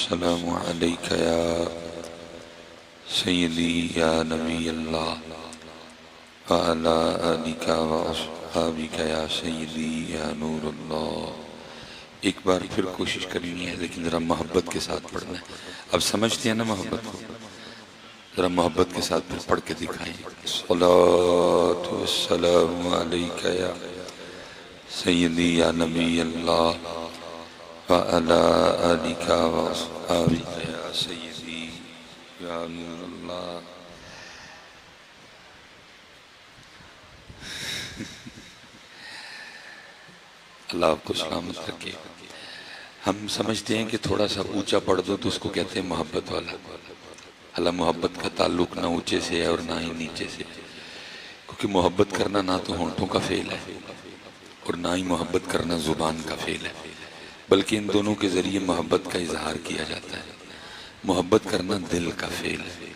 والسلام عليك يا سيدي يا نبي الله وعلى آلك وأصحابك يا سيدي يا نور اللہ. ایک بار پھر کوشش کرنی ہے لیکن ذرا محبت کے ساتھ پڑھنا ہے. اب سمجھتے ہیں نا محبت کو؟ ذرا محبت کے ساتھ پھر پڑھ کے دکھائیں. الصلاۃ والسلام علیک یا سیدی یا نبی اللہ وعلی آلک واصحابک یا سیدی یا نور اللہ. اللہ آپ کو سلامت رکھے. ہم سمجھتے ہیں کہ تھوڑا سا اونچا پڑھ دو تو اس کو کہتے ہیں محبت والا. اللہ محبت کا تعلق نہ اونچے سے ہے اور نہ ہی نیچے سے، کیونکہ محبت کرنا نہ تو ہونٹوں کا فعل ہے اور نہ ہی محبت کرنا زبان کا فعل ہے، بلکہ ان دونوں کے ذریعے محبت کا اظہار کیا جاتا ہے. محبت کرنا دل کا فعل ہے،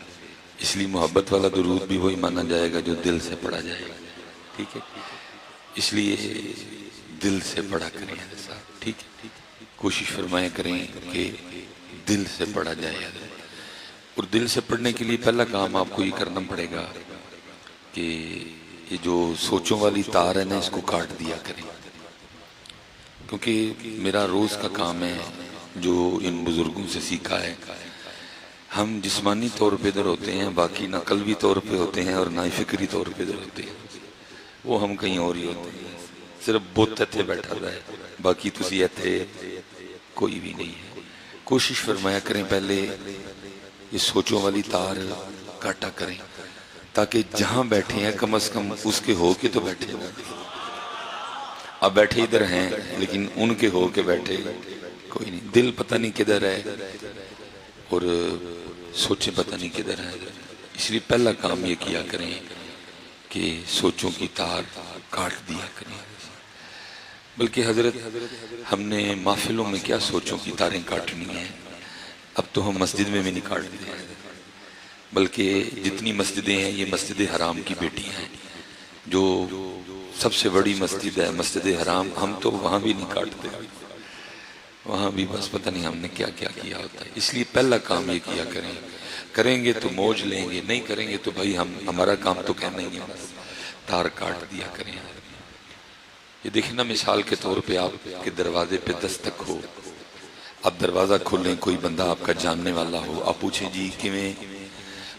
اس لیے محبت والا درود بھی وہی مانا جائے گا جو دل سے پڑھا جائے گا. ٹھیک ہے؟ اس لیے دل سے پڑھا کریں صاحب. ٹھیک ہے؟ کوشش فرمایا کریں کہ دل سے پڑھا جائے. اور دل سے پڑھنے کے لیے پہلا کام آپ کو یہ کرنا پڑے گا کہ یہ جو سوچوں والی تار ہے نا اس کو کاٹ دیا کریں. کیونکہ میرا روز کا کام ہے جو ان بزرگوں سے سیکھا ہے. ہم جسمانی طور پہ ادھر ہوتے ہیں، باقی نہ قلبی طور پہ ہوتے ہیں اور نہ ہی فکری طور پہ ادھر ہوتے ہیں. وہ ہم کہیں اور ہی ہوتے ہیں. صرف بت اتھے بیٹھا رہا ہے، باقی تسی اتھے کوئی بھی نہیں ہے. کوشش فرمایا کریں پہلے یہ سوچوں والی تار کاٹا کریں تاکہ جہاں بیٹھے ہیں کم از کم اس کے ہو کے تو بیٹھے. اب بیٹھے ادھر ہیں لیکن ان کے ہو کے بیٹھے کوئی نہیں. دل پتہ نہیں کدھر ہے اور سوچیں پتہ نہیں کدھر ہے. اس لیے پہلا کام یہ کیا کریں کہ سوچوں کی تار کاٹ دیا کریں. بلکہ حضرت ہم نے محفلوں میں کیا سوچوں کی تاریں کاٹنی ہیں، اب تو ہم مسجد میں بھی نہیں کاٹتے ہیں. بلکہ جتنی مسجدیں ہیں یہ مسجد حرام کی بیٹیاں ہیں. جو سب سے بڑی مسجد ہے مسجد حرام، ہم تو وہاں بھی نہیں کاٹتے. وہاں بھی بس پتہ نہیں ہم نے کیا کیا کیا ہوتا ہے. اس لیے پہلا کام یہ کیا کریں. کریں گے تو موج لیں گے، نہیں کریں گے تو بھائی ہمارا کام تو کہنا ہی ہے، تار کاٹ دیا کریں. یہ دیکھنا مثال کے طور پہ آپ کے دروازے پہ دستک ہو، آپ دروازہ کھولیں، کوئی بندہ آپ کا جاننے والا ہو، آپ پوچھیں جی کیویں؟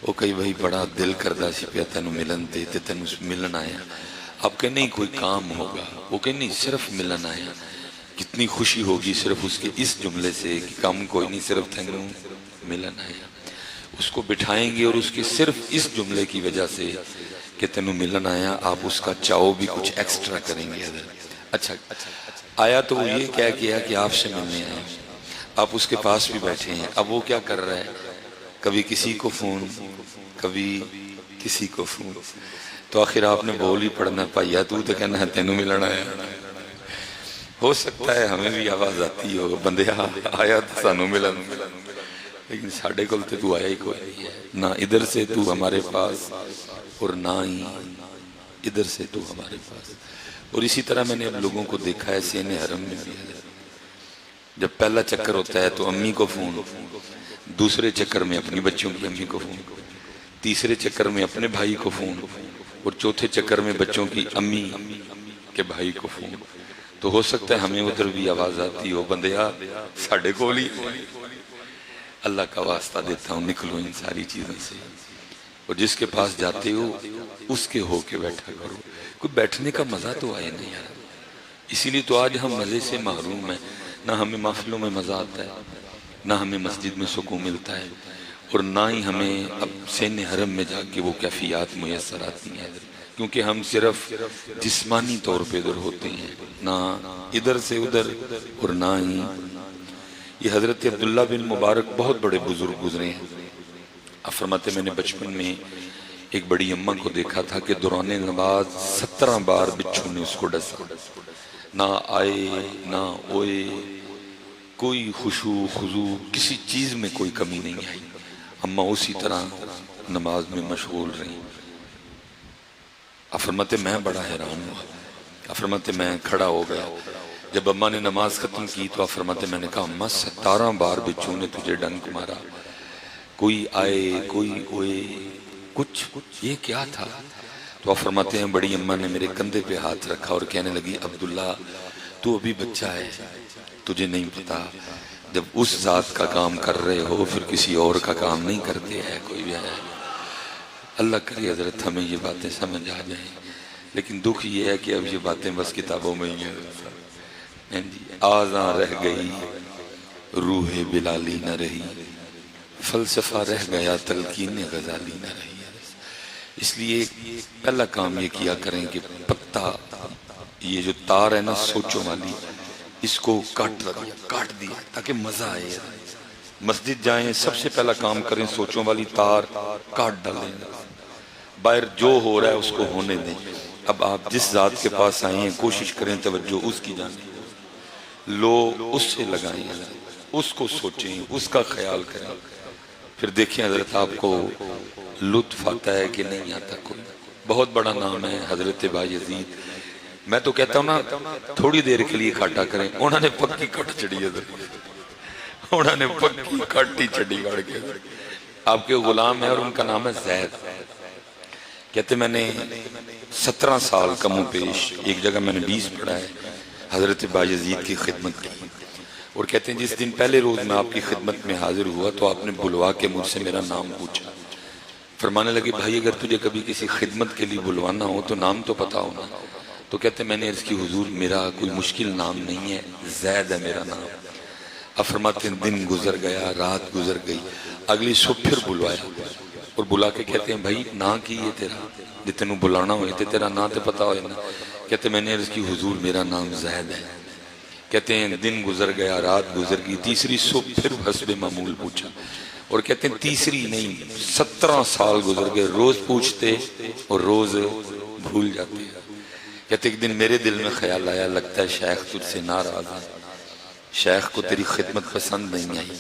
وہ کئی بھائی بڑا دل کردہ سی پیا تینوں ملن تے تینوں ملن آیا. آپ کہیں نہیں کوئی کام ہوگا، وہ کہیں نہیں صرف ملن آیا. کتنی خوشی ہوگی صرف اس کے اس جملے سے کہ کام کوئی نہیں صرف تینوں ملن آیا. اس کو بٹھائیں گے اور اس کے صرف اس جملے کی وجہ سے کہ تینوں ملن آیا آپ اس کا چاؤ بھی کچھ ایکسٹرا کریں گے. اچھا آیا تو وہ یہ کہہ کیا کہ آپ سے ملنے آیا. آپ اس کے پاس بھی بیٹھے ہیں. اب وہ کیا کر رہا ہے؟ کبھی کسی کو فون، کبھی کسی کو فون. تو آخر آپ نے بول ہی پڑھنا پائیا تو کہنا ہے تینوں ملن آیا. ہو سکتا ہے ہمیں بھی آواز آتی ہو بندیا آیا تو سانوں ملن، لیکن ساڑھے کل تو آیا ہی کوئی نہیں ہے. نہ ادھر سے تو ہمارے پاس اور نہ ہی ادھر سے تو ہمارے پاس. اور اسی طرح میں نے اب لوگوں کو دیکھا ہے سین حرم میں بھی. جب پہلا چکر ہوتا ہے تو امی کو فون، دوسرے چکر میں اپنی بچوں کی امی کو فون، تیسرے چکر میں اپنے بھائی کو فون اور چوتھے چکر میں بچوں کی امی کے بھائی کو فون. تو ہو سکتا ہے ہمیں ادھر بھی آواز آتی ہو بندیا ساڑھے کو لی. اللہ کا واسطہ دیتا ہوں نکلو ان ساری چیزوں سے، اور جس کے پاس جاتے ہو اس کے ہو کے بیٹھا کرو. کوئی بیٹھنے کا مزہ تو آئے نہیں یار. اسی لیے تو آج ہم مزے سے محروم ہیں. نہ ہمیں محفلوں میں مزہ آتا ہے، نہ ہمیں مسجد میں سکون ملتا ہے، اور نہ ہی ہمیں اب سین حرم میں جا کے وہ کیفیات میسر آتی ہیں. کیونکہ ہم صرف جسمانی طور پہ ادھر ہوتے ہیں، نہ ادھر سے ادھر اور نہ ہی. یہ حضرت عبداللہ بن مبارک بہت بڑے بزرگ گزرے ہیں. آپ فرماتے میں نے بچپن میں ایک بڑی اماں کو دیکھا تھا کہ دوران نماز 17 بار بچھو نے اس کو ڈسا. نہ آئے نہ اوئے، کوئی خشوع خضوع کسی چیز میں کوئی کمی نہیں آئی. اماں اسی طرح نماز میں مشغول رہی. آپ فرماتے میں بڑا حیران ہوا. آپ فرماتے میں کھڑا ہو گیا جب اماں نے نماز ختم کی تو آپ فرماتے میں نے کہا اماں 17 بار بچوں نے تجھے ڈنک مارا، کوئی آئے کوئی ہوئے کچھ، یہ کیا تھا؟ تو آپ فرماتے ہیں بڑی اماں نے میرے کندھے پہ ہاتھ رکھا اور کہنے لگی عبداللہ تو ابھی بچہ ہے، تجھے نہیں پتا جب اس ذات کا کام کر رہے ہو پھر کسی اور کا کام نہیں کرتے ہیں کوئی بھی ہے۔ اللہ کرے حضرت ہمیں یہ باتیں سمجھ آ جائیں، لیکن دکھ یہ ہے کہ اب یہ باتیں بس کتابوں میں ہی ہیں۔ آذاں رہ گئی روح بلالی نہ رہی، فلسفہ رہ گیا تلقین غزالی نہ رہی۔ اس لیے پہلا کام یہ کیا کریں کہ پتہ یہ جو تار ہے نا سوچوں والی، اس کو کاٹ دیا تاکہ مزہ آئے۔ مسجد جائیں سب سے پہلا کام کریں سوچوں والی تار کاٹ ڈالیں، باہر جو ہو رہا ہے اس کو ہونے دیں۔ اب آپ جس ذات کے پاس آئے ہیں کوشش کریں توجہ اس کی جانب لو، اس سے لگائیں، اس کو سوچیں، اس کا خیال کریں، پھر دیکھیں حضرت آپ کو لطف آتا ہے کہ نہیں آتا۔ کوئی بہت بڑا نام ہے حضرت بایزید، میں تو کہتا ہوں نا تھوڑی دیر کے لیے کھاٹا کریں، انہوں نے پکی کٹ چڑی حضرت، انہوں نے پکی کٹی چڑی گاڑ کے، آپ کے غلام ہے اور ان کا نام ہے زید۔ کہتے میں نے 17 سال کم و پیش، ایک جگہ میں نے 20 پڑھا ہے، حضرت بایزید کی خدمت کی، اور کہتے ہیں جس دن پہلے روز میں آپ کی خدمت میں حاضر ہوا تو آپ نے بلوا کے مجھ سے میرا نام پوچھا، فرمانے لگے بھائی اگر تجھے کبھی کسی خدمت کے لیے بلوانا ہو تو نام تو پتا ہونا۔ تو کہتے میں نے عرض کی حضور میرا کوئی مشکل نام نہیں ہے، زید ہے میرا نام۔ اب فرماتے ہیں دن گزر گیا، رات گزر گئی، اگلی صبح پھر بلوایا اور بلا کے کہتے ہیں بھائی نا کی یہ تیرا جتنوں بلانا ہوئے تھے تیرا نا تے پتا ہوئے نا؟ کہتے میں نے عرض کی حضور میرا نام زید ہے۔ کہتے ہیں دن گزر گیا، رات گزر گئی، تیسری صبح پھر حسب معمول پوچھا، اور کہتے ہیں تیسری نہیں 17 سال گزر گئے، روز پوچھتے اور روز بھول جاتے۔ کہتے ایک دن میرے دل میں خیال آیا لگتا ہے شیخ تجھ سے ناراض ہے، شیخ کو تیری خدمت پسند نہیں آئی،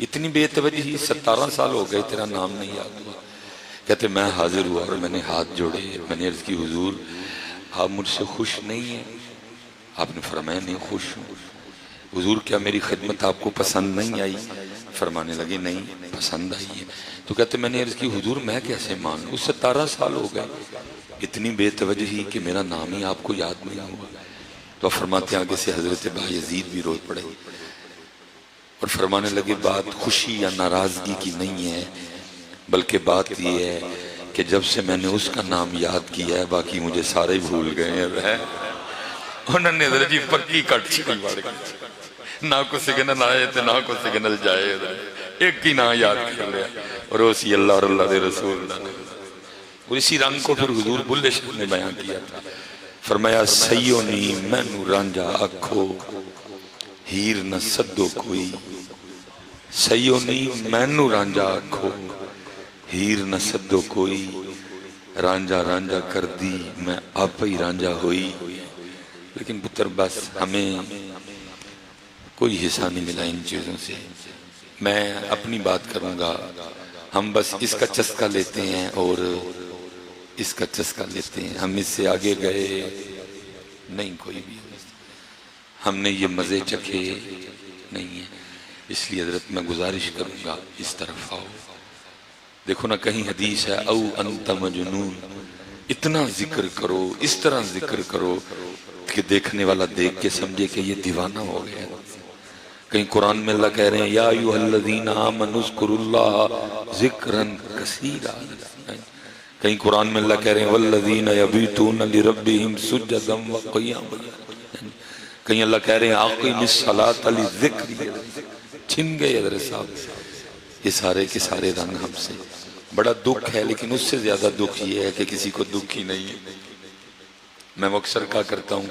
اتنی بے توجہی 17 سال ہو گئے تیرا نام نہیں یاد ہوا۔ کہتے میں حاضر ہوا اور میں نے ہاتھ جوڑے، میں نے عرض کی حضور آپ مجھ سے خوش نہیں ہیں؟ آپ نے فرمایا نہیں خوش ہوں۔ حضور کیا میری خدمت آپ کو پسند نہیں آئی؟ فرمانے لگے نہیں پسند آئی ہے۔ تو کہتے میں نے عرض کی حضور میں کیسے مانوں، 17 سال ہو گئے، اتنی بے توجہی کہ میرا نام ہی آپ کو یاد نہیں ہوا۔ تو فرماتے ہیں آگے سے حضرت بایزید بھی رو پڑے اور فرمانے لگے بات خوشی یا ناراضگی کی نہیں ہے، بلکہ بات یہ ہے کہ جب سے میں نے اس کا نام یاد کیا ہے باقی مجھے سارے بھول گئے ہیں۔ انہوں نے حضرت جی پکی کٹ چھڑی بڑھ گئی، نہ کو سگنل آئے تھے نہ کو سگنل جائے، ایک ہی نام یاد کر لیا اور اسی اللہ اور اللہ دے رسول اللہ نے، اور اسی رنگ کو پھر حضور بلے شاہ نے بیان کیا تھا، فرمایا سیونی مینو رانجا اکھو ہیر نہ سدو کوئی، سیونی مینو رانجا اکھو ہیر نہ سدو کوئی، رانجا رانجا کر دی میں آپ ہی رانجا ہوئی۔ لیکن پتر بس ہمیں کوئی حصہ نہیں ملا ان چیزوں سے، میں اپنی بات کروں گا، ہم بس اس کا چسکا لیتے ہیں اور اس کا چسکا لیتے ہیں، ہم اس سے آگے گئے نہیں کوئی بھی، ہم نے یہ مزے چکھے نہیں ہیں۔ اس لیے حضرت میں گزارش کروں گا اس طرف آؤ، دیکھو نا کہیں حدیث ہے او انت مجنون، اتنا ذکر کرو اس طرح ذکر کرو کہ دیکھنے والا دیکھ کے سمجھے کہ یہ دیوانہ ہو گیا۔ کہیں قرآن میں اللہ کہہ رہے ہیں یا ایوہ الذین آمنوا اذکروا اللہ ذکرا کثیرا، کہیں قرآن میں اللہ کہہ رہے ہیں والذین یبیتون لربہم سجدا وقیاما، کہیں اللہ کہہ رہے ہیں اقیم الصلاۃ لذکری، چھن گئے حضرت صاحب۔ یہ سارے کے سارے رنگ ہم سے، بڑا دکھ ہے لیکن اس سے زیادہ دکھ یہ ہے کہ کسی کو دکھ ہی نہیں ہے۔ میں اکثر کہا کرتا ہوں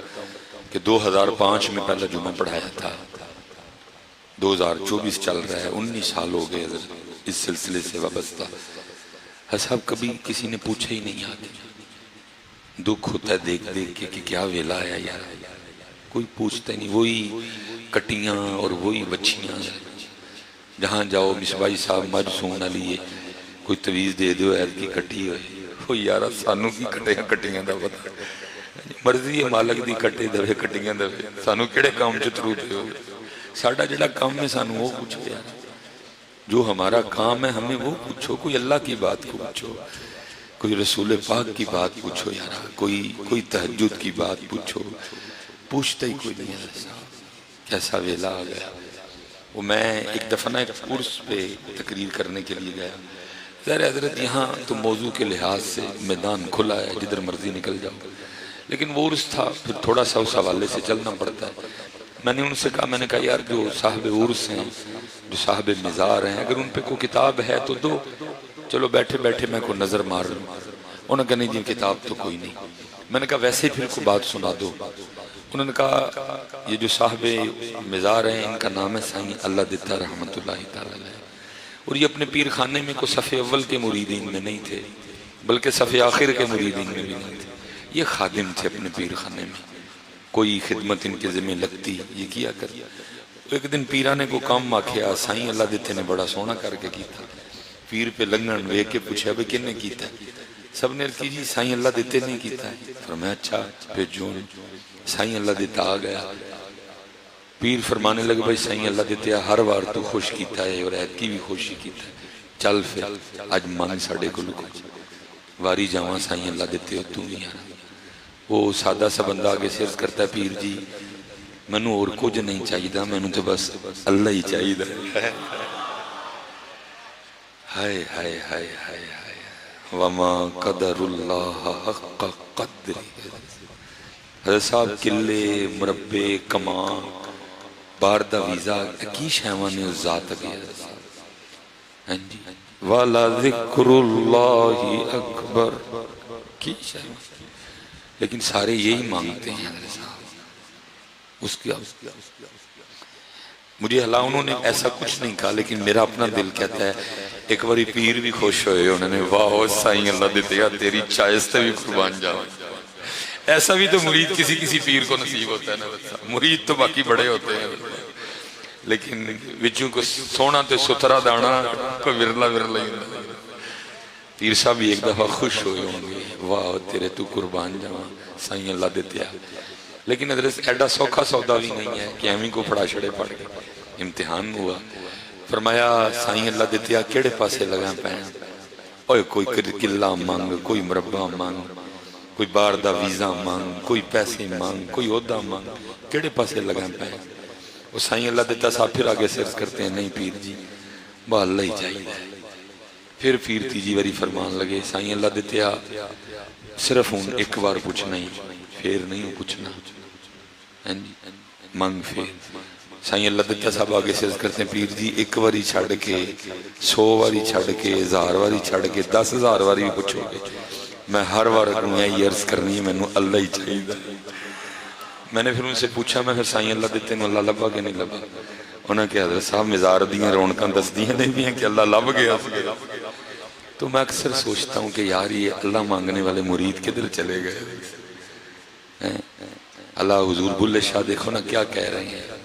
کہ 2005 میں پہلا جمعہ پڑھایا تھا، 2024 چل رہا ہے، 19 سال ہو گئے اس سلسلے سے وابستہ۔ صاحب کبھی کسی نے پوچھا ہی نہیں آتے، دکھ ہوتا ہے دیکھ دیکھ کے کہ کیا ویلا ہے یار، کوئی پوچھتا ہی نہیں، وہی کٹیاں اور وہی بچیاں، جہاں جاؤ مصباحی صاحب مجھ سوننا لیے کوئی تویز دے دو عید کی کٹی ہوئے، وہ یارہ سانوں کی کٹیاں دا پتہ، مرضی ہے مالک دی کٹے دے کٹیاں دے سانو کیڑے کام چ ترو پے ہو ساڈا جڑا کام ہے سانو وہ پوچھو یار جو ہمارا کام ہے ہمیں وہ پوچھو کوئی اللہ کی بات کو پوچھو کوئی رسول پاک کی بات پوچھو یار کوئی تہجد کی بات پوچھو پوچھتا ہی کوئی نہیں ہے کیسا ویلا آ گیا وہ میں ایک دفعہ ایک کورس پہ تقریر کرنے کے لیے گیا ظاہر حضرت یہاں تو موضوع کے لحاظ سے میدان کھلا ہے جدھر مرضی نکل جاؤ لیکن وہ عرس تھا پھر تھوڑا سا اس حوالے سے چلنا پڑتا ہے میں نے ان سے کہا یار جو صاحب عرس ہیں جو صاحب مزار ہیں اگر ان پہ کوئی کتاب ہے تو دو چلو بیٹھے بیٹھے میں کوئی نظر مار لوں انہوں نے کہا نہیں جی کتاب تو کوئی نہیں میں نے کہا ویسے پھر کوئی بات سنا دو انہوں نے کہا یہ جو صاحب مزار ہیں ان کا نام ہے سائیں اللہ دتا رحمت اللہ تعالی اور یہ اپنے پیر خانے میں کوئی صف اول کے مریدین میں نہیں تھے بلکہ صف آخر کے مریدین میں بھی نہیں تھے یہ خادم تھے اپنے پیر خانے میں کوئی خدمت ان کے ذمہ لگتی یہ کیا کر ایک دن پیرانے کو کام آکھیا سائیں اللہ دیتے نے بڑا سونا کر کے کیتا پیر پہ لنگن وے کے پوچھا بھئی کن نے کیتا ہے سب نے کی جی سائیں اللہ دیتے نے کیتا ہے فرمایا اچھا بھیجو سائیں اللہ دیتا آ گیا پیر فرمانے لگے بھائی سائیں اللہ دیتے ہر وار تو خوش کیتا ہے اور ایت کی بھی خوشی کیتا ہے چل پھر آج مان ساڑے کو لکو واری جاواں سائیں اللہ دیتے ہو تو نہیں آنا وہ سادہ سا بندہ آگے سے عرض کرتا ہے پیر جی منو اور کچھ نہیں چاہیے منو تو بس اللہ ہی چاہیے ہائے ہائے ہائے ہائے ہائے وما قدر اللہ حق قدر حضرت صاحب قلے مربع کمان باردہ ویزا کی شہوان نے اس ذات گیا والا ذکر اللہ اکبر کی شہوان لیکن سارے یہی مانگتے ہیں حضرت صاحب اس کی مجھے اللہ انہوں نے ایسا کچھ نہیں کہا لیکن میرا اپنا دل کہتا ہے ایک باری پیر بھی خوش ہوئے انہوں نے واہ سائیں اللہ دیتے گا تیری چائستے بھی قربان جاؤ ایسا بھی تو مرید کسی پیر کو نصیب ہوتا ہے نا مرید تو باقی بڑے ہوتے ہیں لیکن وچوں کو سونا تے ستھرا دانا کوئی ورلا ورلا ہی پیر صاحب بھی ایک دفعہ خوش ہوئے ہوں گے واہ تیرے تو قربان جاؤ سائیں اللہ دیتے ہیں لیکن حضرت ایڈا سوکھا سودا بھی نہیں ہے کہ ہمیں کو پڑا چھڑے پڑ گئے امتحان ہوا فرمایا سائیں اللہ دیتے ہیں کیڑے پاسے لگا پہن اوہ کوئی قلعہ مانگ کوئی مربع مانگ کوئی باردہ ویزا مانگ کوئی پیسے مانگ کوئی عہدہ مانگ کیڑے پاسے لگا پہن وہ سائیں اللہ دیتا صاحب پھر آگے سے عرض کرتے ہیں نہیں پیر جی با اللہ ہی چاہیے پھر پیر تیجی واری فرمان لگے سائیں اللہ دیتے ہیں صرف ہوں ایک بار پوچھنا ہی پھر نہیں پوچھنا مانگ پھر سائیں اللہ دیتا صاحب آگے سے عرض کرتے ہیں پیر جی ایک واری چھڑ کے 100 واری چھڑ کے 1000 واری چھڑ کے 10,000 واری بھی پوچھو گے میں ہر وار اپنے یہ عرض کرنی ہے میں نے اللہ ہی چاہیے میں نے پھر ان سے پوچھا میں پھر سائیں اللہ دیتے ہیں اللہ لبا کہ نہیں لبا انہوں نے کہا حضرت صاحب مزار دیاں رونکاں دس دیاں نہیں بھی ہیں کہ اللہ لب گیا تو میں اکثر سوچتا ہوں کہ یار یہ اللہ مانگنے والے مرید کدھر چلے گئے اللہ حضور بلے شاہ دیکھو نا کیا کہہ رہے ہیں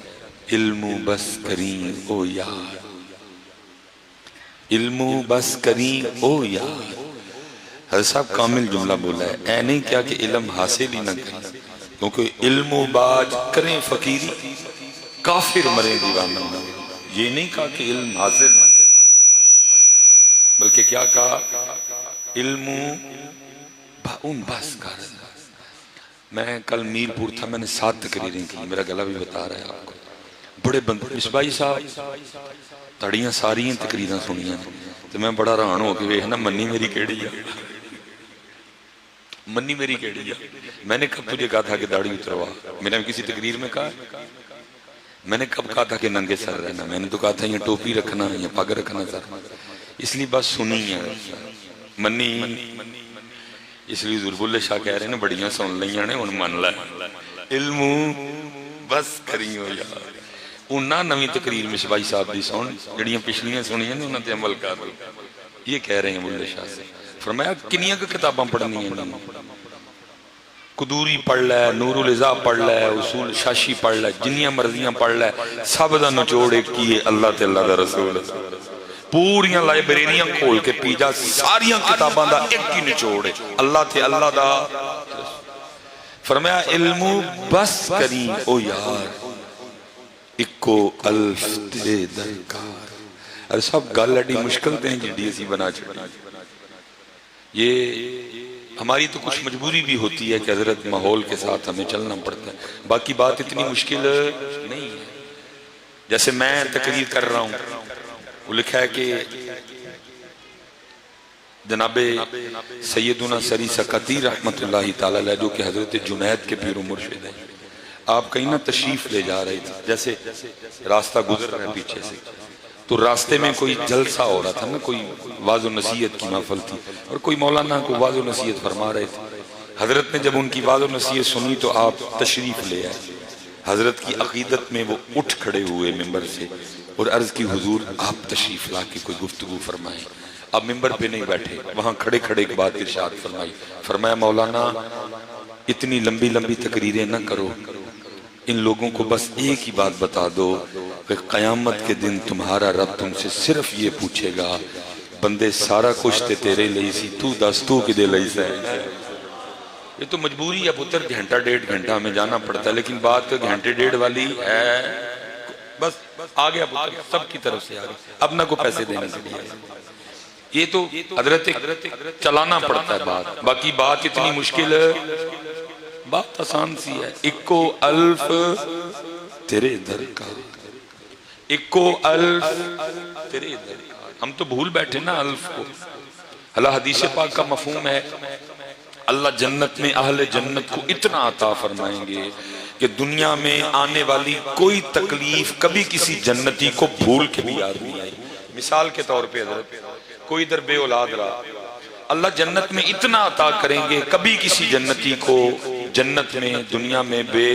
علم بس کریں او یار علم بس کریں او یار حضرت صاحب کامل جملہ بولا ہے اے نہیں کیا کہ علم حاصل ہی نہ کریں کیونکہ علم و باج کریں فقیری کافر مرے دیوانہ یہ نہیں کہا کہ علم حاصل نہ کریں بلکہ کیا کہا علم ان بس کر میں کل میرپور تھا میں نے 7 تقریریں کی میرا گلہ بھی بتا رہا ہے آپ کو بڑے بندے مصباحی صاحب تڑیاں ساری تقریریں سنیاں تو میں بڑا رہان ہو کے ویکھنا منی میری کیڑی ہے منی میری کیڑی ہے میں نے کب تجھے کہا تھا کہ داڑھی اتروا میں نے کسی تقریر میں کہا میں نے کب کہا تھا کہ ننگے سر رہنا میں نے تو کہا تھا یہ ٹوپی رکھنا یا پگ رکھنا سر اس لیے بات سنی ہے منی اس لیے حضور بلے شاہ کہہ رہے ہیں بڑیاں سن لیاں نے ان من لے علم بس کری ہو یار انہاں نویں تقریر میں مصباحی صاحب دی سن جڑیاں پچھلیاں سنیاں نے انہاں تے عمل کر یہ کہہ رہے ہیں بلے شاہ سے فرمایا کنیاں کو کتاباں پڑھنی ہیں قدوری پڑھ لے نور الازا پڑھ لے اصول شاشی پڑھ لے جنیاں مرضیاں پڑھ لے سب دا نچوڑ ایک کیے اللہ تے اللہ دا رسول پوریاں لائبریریاں کھول کے پی جا ساریاں کتاباں دا ایک ہی نچوڑ ہے اللہ تے اللہ دا فرمایا علم بس کری او یار اکو الف تیرے درکار. ارے صاحب گل ایڈی مشکل تے ہیں جی اسی بنا چھڑی. یہ ہماری تو کچھ مجبوری بھی ہوتی ہے کہ حضرت ماحول کے ساتھ ہمیں چلنا پڑتا ہے، باقی بات اتنی مشکل نہیں ہے. جیسے میں تقریر کر رہا ہوں، وہ لکھا ہے کہ جناب سیدنا سری سکتی رحمت اللہ تعالی علیہ جو کہ حضرت جنید کے پیر و مرشد ہیں، آپ کہیں نہ تشریف لے جا رہے تھے، جیسے راستہ گزر رہا ہے پیچھے سے، تو راستے میں کوئی جلسہ ہو رہا تھا نا، کوئی واعظ و نصیحت کی محفل تھی اور کوئی مولانا کو واعظ و نصیحت فرما رہے تھے. حضرت نے جب ان کی واعظ و نصیحت سنی تو آپ تشریف لے آئے. حضرت کی عقیدت میں وہ اٹھ کھڑے ہوئے ممبر سے اور عرض کی حضور آپ تشریف لا کے کوئی گفتگو فرمائیں. اب ممبر پہ نہیں بیٹھے، وہاں کھڑے کھڑے ایک بات ارشاد فرمائی. فرمایا مولانا اتنی لمبی لمبی تقریریں نہ کرو، ان لوگوں کو بس ایک ہی بات بتا دو کہ قیامت کے دن تمہارا رب تم سے صرف یہ پوچھے گا بندے سارا کچھ تے تیرے لئی سی، تو دس تو کدے لئی سے. یہ تو مجبوری ہے پتر، گھنٹہ ڈیڑھ گھنٹہ ہمیں جانا پڑتا ہے، لیکن بات گھنٹے ڈیڑھ والی ہے. بس آ گیا پتر، سب کی طرف سے آ گیا، اب نہ کو پیسے دینے کے لیے. یہ تو حضرت چلانا پڑتا ہے بات، باقی بات اتنی مشکل ہے، بات آسان سی ہے. اکو الف تیرے درکار، اکو الف تیرے درکار. ہم تو بھول بیٹھے نا الف کو. اللہ حدیث پاک کا مفہوم ہے اللہ جنت میں اہل جنت کو اتنا عطا فرمائیں گے کہ دنیا میں آنے والی کوئی تکلیف کبھی کسی جنتی کو بھول کے بھی یاد نہیں آئی. مثال کے طور پہ حضرت کوئی در بے اولاد رہا، اللہ جنت میں اتنا عطا کریں گے کبھی کسی جنتی کو جنت میں دنیا میں بے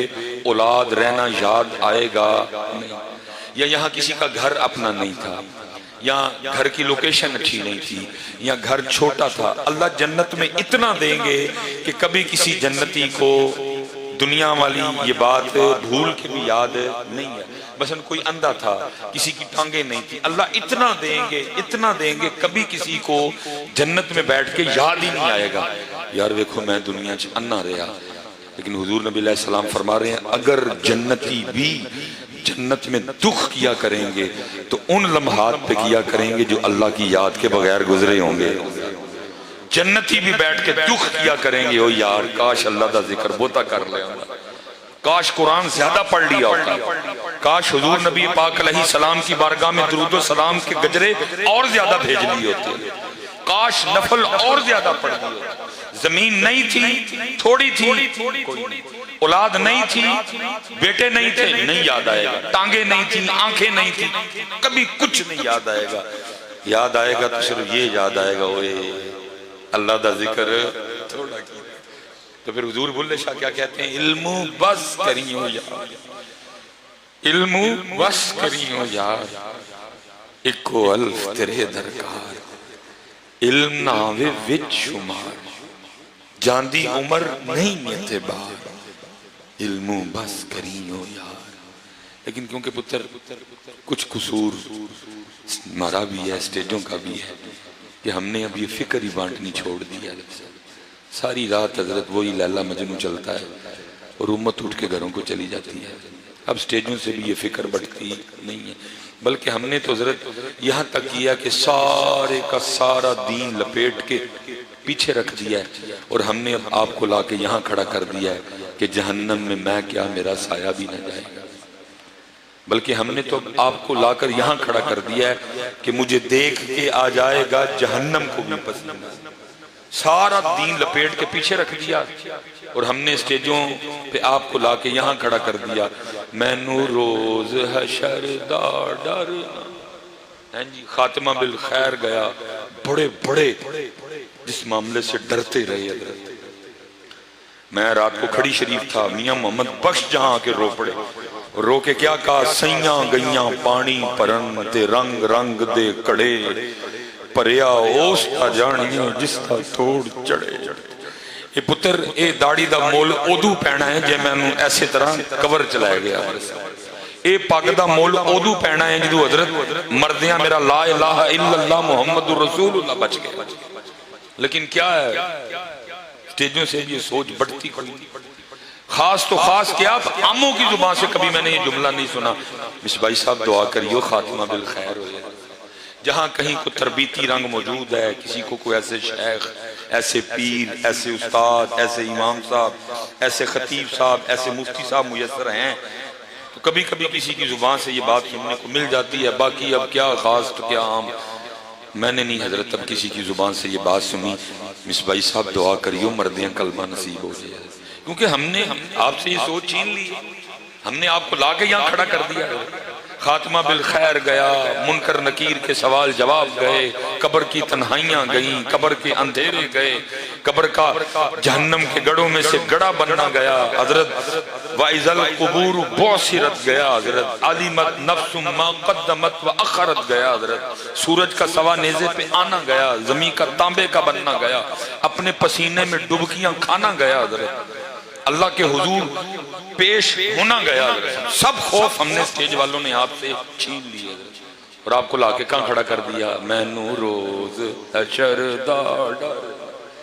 اولاد رہنا یاد آئے گا نہیں. یا یہاں کسی کا گھر اپنا نہیں تھا، یا گھر کی لوکیشن اچھی نہیں تھی، یا گھر چھوٹا تھا، اللہ جنت میں اتنا دیں گے کہ کبھی کسی جنتی کو دنیا والی یہ بات بھول کے بھی یاد نہیں ہے. مثلا کوئی اندھا تھا، کسی کی ٹانگیں نہیں تھی، اللہ اتنا دیں گے کبھی کسی کو جنت میں بیٹھ کے یاد ہی نہیں آئے گا یار ویکھو میں دنیا چ انا رہا. لیکن حضور نبی علیہ السلام فرما رہے ہیں اگر جنتی بھی جنت میں دکھ کیا کریں گے تو ان لمحات پہ کیا کریں گے جو اللہ کی یاد کے بغیر گزرے ہوں گے. جنتی بھی بیٹھ کے دکھ کیا کریں گے، او یار کاش اللہ دا ذکر بہتا کر لیا ہوتا، کاش قرآن زیادہ پڑھ لیا ہوتا، کاش حضور نبی پاک علیہ السلام کی بارگاہ میں درود و سلام کے گجرے اور زیادہ بھیج لیے ہوتے، کاش نفل اور زیادہ پڑھ لیے ہوتے. زمین نہیں تھی، تھوڑی تھی، اولاد نہیں تھی، بیٹے نہیں تھے، نہیں یاد آئے گا. ٹانگیں نہیں تھی، آنکھیں نہیں تھی، کبھی کچھ نہیں یاد آئے گا. یاد آئے گا تو صرف یہ یاد آئے گا اوے اللہ دا ذکر تھوڑا کیا. تو پھر حضور بلے شاہ کیا کہتے ہیں علم بس کریوں یار، علم بس کریوں یار اکو الف تیرے درکار. علم ناوے وچ شمار جاندی عمر نہیں میتے بار، علم بس کریوں یار. لیکن کیونکہ پتر کچھ قصور ہمارا بھی ہے، سٹیجوں کا بھی ہے کہ ہم نے اب یہ فکر ہی بانٹنی چھوڑ دی ہے. ساری رات حضرت وہی لیلا مجنوں چلتا ہے اور امت اٹھ کے گھروں کو چلی جاتی ہے. اب سٹیجوں سے بھی یہ فکر بڑھتی نہیں ہے، بلکہ ہم نے تو حضرت یہاں تک کیا کہ سارے کا سارا دین لپیٹ کے پیچھے رکھ دیا ہے اور ہم نے اب آپ کو لا کے یہاں کھڑا کر دیا ہے کہ جہنم میں میں کیا میرا سایہ بھی نہ جائے گا. بلکہ ہم نے تو آپ کو لا کر یہاں کھڑا کر دیا ہے کہ مجھے دیکھ کے آ جائے گا جہنم کو بھی پسند. سارا دین لپیٹ کے پیچھے رکھ دیا اور ہم نے اسٹیجوں پہ آپ کو لا کے یہاں کھڑا کر دیا. میں نو روز حشر دا ڈرنا، خاتمہ بالخیر گیا. بڑے بڑے جس معاملے سے ڈرتے رہے حضرت. میں رات کو کھڑی شریف تھا، میاں محمد بخش جہاں کے رو پڑے، رو کے کیا کہا سیاں گئیاں پانی پرن تے رنگ رنگ دے کڑے پریا اوس تا جانیاں جس تا توڑ چڑے. یہ پتر اے داڑی دا مول ادو پہنا ہے جے میں نے ایسے طرح کور چلائے گیا. اے پاک دا مول ادو پہنا ہے جدو حضرت مردیاں میرا لا الہ الا اللہ محمد رسول اللہ بچ گئے. لیکن کیا ہے سٹیجوں سے یہ سوچ بڑھتی کھڑی. خاص تو خاص کیا عاموں کی زبان سے کبھی میں نے یہ جملہ نہیں سنا، مصباحی صاحب دعا کریو خاتمہ بالخیر ہو جائے۔ جہاں کہیں کو تربیتی رنگ موجود ہے، کسی کو کوئی ایسے شیخ، ایسے پیر، ایسے استاد، ایسے امام صاحب، ایسے خطیب صاحب، ایسے مفتی صاحب میسر ہیں تو کبھی کبھی کسی کی زبان سے یہ بات سننے کو مل جاتی ہے، باقی اب کیا خاص تو کیا عام، میں نے نہیں حضرت اب کسی کی زبان سے یہ بات سنی۔ مصباحی صاحب دعا کریو مردیاں کلمہ نصیب ہو جائے، کیونکہ ہم نے آپ سے یہ سوچ چھین لی، ہم نے آپ کو لا کے یہاں کھڑا کر دیا۔ خاتمہ بالخیر گیا، منکر نکیر کے سوال جواب گئے، قبر کی تنہائیاں گئیں، قبر کے اندھیرے گئے، قبر کا جہنم کے گڑوں میں سے گڑا بننا گیا حضرت، وَإِذَا الْقُبُورُ بُعْثِرَتْ گیا حضرت، عَلِمَتْ نَفْسٌ مَا قَدَّمَتْ وَأَخَّرَتْ گیا حضرت، سورج کا سوا نیزے پہ آنا گیا، زمین کا تانبے کا بننا گیا، اپنے پسینے میں ڈبکیاں کھانا گیا حضرت، اللہ کے حضور پیش ہونا گیا حضرت۔ سب خوف ہم نے اسٹیج والوں نے آپ سے چھین لیا اور آپ کو لا کے کہاں کھڑا کر دیا، میں نو روز حشر دا ڈر۔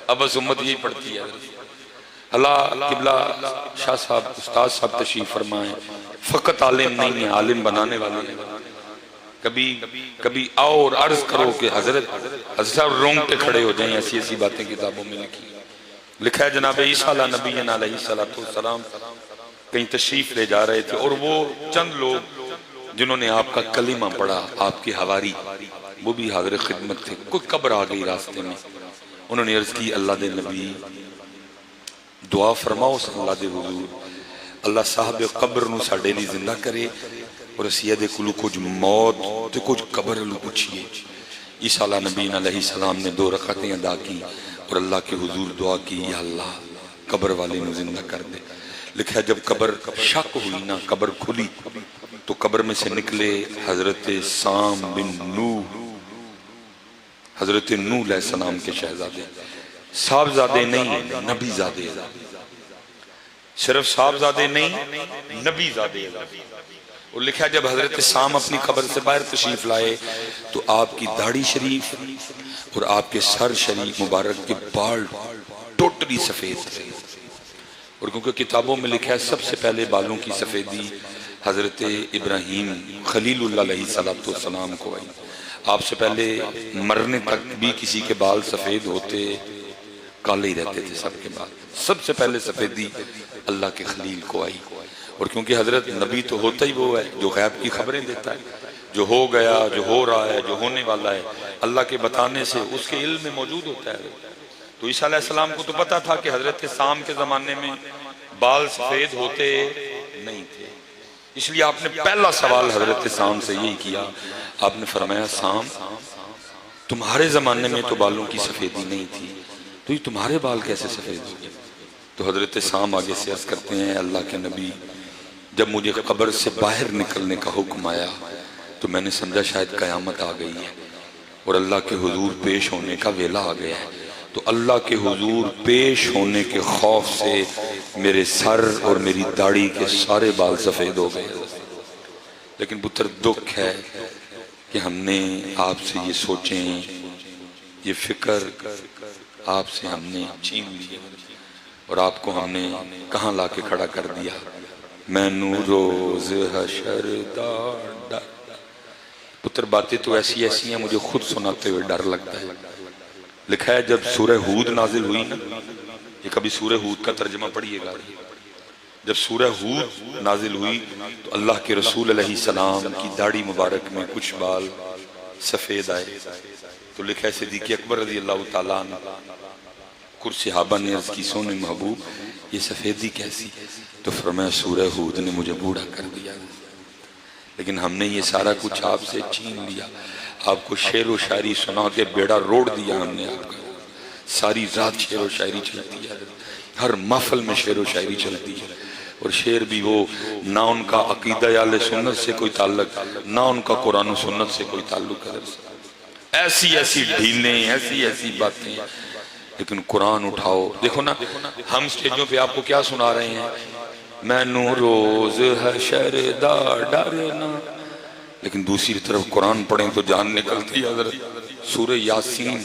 اب بس امت یہی پڑھتی ہے حضرت۔ اللہ قبلہ شاہ صاحب استاد صاحب تشریف فرمائیں، فقط عالم نہیں ہے، عالم بنانے والے ہیں۔ کبھی آؤ اور عرض کرو کہ حضرت صاحب رونگٹے کھڑے ہو جائیں، ایسی ایسی باتیں کتابوں میں لکھا ہے۔ جناب عیسیٰ علیہ نبی علیہ السلام کہیں تشریف لے جا رہے تھے اور وہ چند لوگ جنہوں نے آپ کا کلمہ پڑھا، آپ کے حواری، وہ بھی حاضر خدمت تھے۔ کوئی قبر آ گئی راستے میں، انہوں نے عرض کی اللہ دے نبی دعا فرماؤ صلی اللہ دے حضور، اللہ صاحب قبر نو ساڑے لی زندہ کرے اور سید کلو کچھ موت تے کچھ قبر لو پوچھئے۔ عیسیٰ علیہ نبی علیہ السلام نے 2 رکعتیں ادا کی اور اللہ کے حضور دعا کی، یا اللہ قبر والے نو زندہ کر دے۔ لکھا جب قبر شک ہوئی نا، قبر کھلی تو قبر میں سے نکلے حضرت سام بن نوح، حضرت نوح علیہ السلام کے شہزادے، صاحبزادے نہیں نبی زادے، صرف صاحبزادے نہیں نبی زادے۔ اور لکھا جب حضرت سام اپنی قبر سے باہر تشریف لائے تو آپ کی داڑھی شریف اور آپ کے سر شریف مبارک کے بال ٹوٹلی سفید تھے، اور کیونکہ کتابوں میں لکھا ہے سب سے پہلے بالوں کی سفیدی حضرت ابراہیم خلیل اللہ علیہ السلام کو آئی، آپ سے پہلے مرنے تک بھی کسی کے بال سفید ہوتے کالے ہی رہتے تھے، سب کے بال، سب سے پہلے سفیدی اللہ کے خلیل کو آئی۔ اور کیونکہ حضرت نبی تو ہوتا ہی وہ ہے جو غیب کی خبریں دیتا ہے، جو ہو گیا، جو ہو رہا ہے، جو ہونے والا ہے، اللہ کے بتانے سے اس کے علم میں موجود ہوتا ہے۔ تو عیسیٰ علیہ السلام کو تو پتا تھا کہ حضرت سام کے زمانے میں بال سفید ہوتے نہیں تھے، اس لیے آپ نے پہلا سوال حضرت سام سے یہی کیا، آپ نے فرمایا سام تمہارے زمانے میں تو بالوں کی سفیدی نہیں تھی، تو یہ تمہارے بال کیسے سفید ہو گئے؟ تو حضرت سام آگے سے عرض کرتے ہیں، اللہ کے نبی جب مجھے قبر سے باہر نکلنے کا حکم آیا تو میں نے سمجھا شاید قیامت آ گئی ہے اور اللہ کے حضور پیش ہونے کا ویلا آ گیا ہے، تو اللہ کے حضور پیش ہونے کے خوف سے میرے سر اور میری داڑھی کے سارے بال سفید ہو گئے۔ لیکن پتر دکھ ہے کہ ہم نے آپ سے یہ سوچیں، یہ فکر آپ سے ہم نے چھین لی اور آپ کو ہم نے کہاں لا کے کھڑا کر دیا، میں نو روز حشر دا ڈر۔ پتر باتیں تو ایسی ایسی ہیں مجھے خود سناتے ہوئے ڈر لگتا ہے۔ لکھا ہے جب سورہ ہود نازل ہوئی نا، یہ کبھی سورہ ہود کا ترجمہ پڑھیے گا، جب سورہ ہود نازل ہوئی تو اللہ کے رسول علیہ السلام کی داڑھی مبارک میں کچھ بال سفید آئے، تو لکھا ہے صدیق اکبر رضی اللہ تعالیٰ عنہ کچھ صحابہ نے عرض کی سونے محبوب یہ سفیدی کیسی؟ تو فرمایا سورہ ہود نے مجھے بوڑھا کر دیا، لیکن ہم نے یہ سارا کچھ آپ سے چھین لیا، آپ کو شعر و شاعری سنا کے بیڑا روڑ دیا ہم نے آپ کا، ساری رات شعر و شاعری چلتی ہے، ہر محفل میں شعر و شاعری چلتی ہے، اور شعر بھی وہ نہ ان کا عقیدہ اہل سنت سے کوئی تعلق، نہ ان کا قرآن و سنت سے کوئی تعلق ہے، ایسی ایسی ڈھیلیں، ایسی ایسی باتیں، لیکن قرآن اٹھاؤ۔ دیکھو نا ہم سٹیجوں پہ آپ کو کیا سنا رہے ہیں، میں نو روز حشر دا ڈرنا، لیکن دوسری طرف قرآن پڑھیں تو جان نکلتی ہے حضرت۔ سورہ یاسین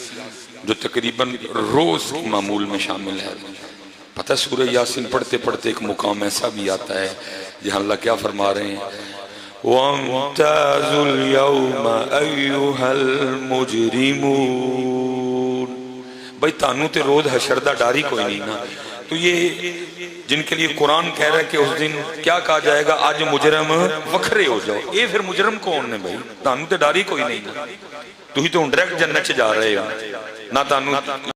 جو تقریباً روز کی معمول میں شامل ہے، پتہ سورہ یاسین پڑھتے پڑھتے ایک مقام ایسا بھی آتا ہے جہاں اللہ کیا فرما رہے ہیں وَامْتَازُوا الْيَوْمَ أَيُّهَا الْمُجْرِمُونَ. بھائی تانوں تے روز حشر دا ڈاری کوئی نہیں نا. تو یہ جن کے لیے قرآن کہہ رہا ہے کہ اس دن کیا کہا جائے گا آج مجرم وکھرے ہو جاؤ. یہ پھر مجرم کون نے بھائی؟ تانوں تے ڈاری کوئی نہیں نا. تو ہی تو ڈائریکٹ جنت چ جا رہے ہو نہ تانوں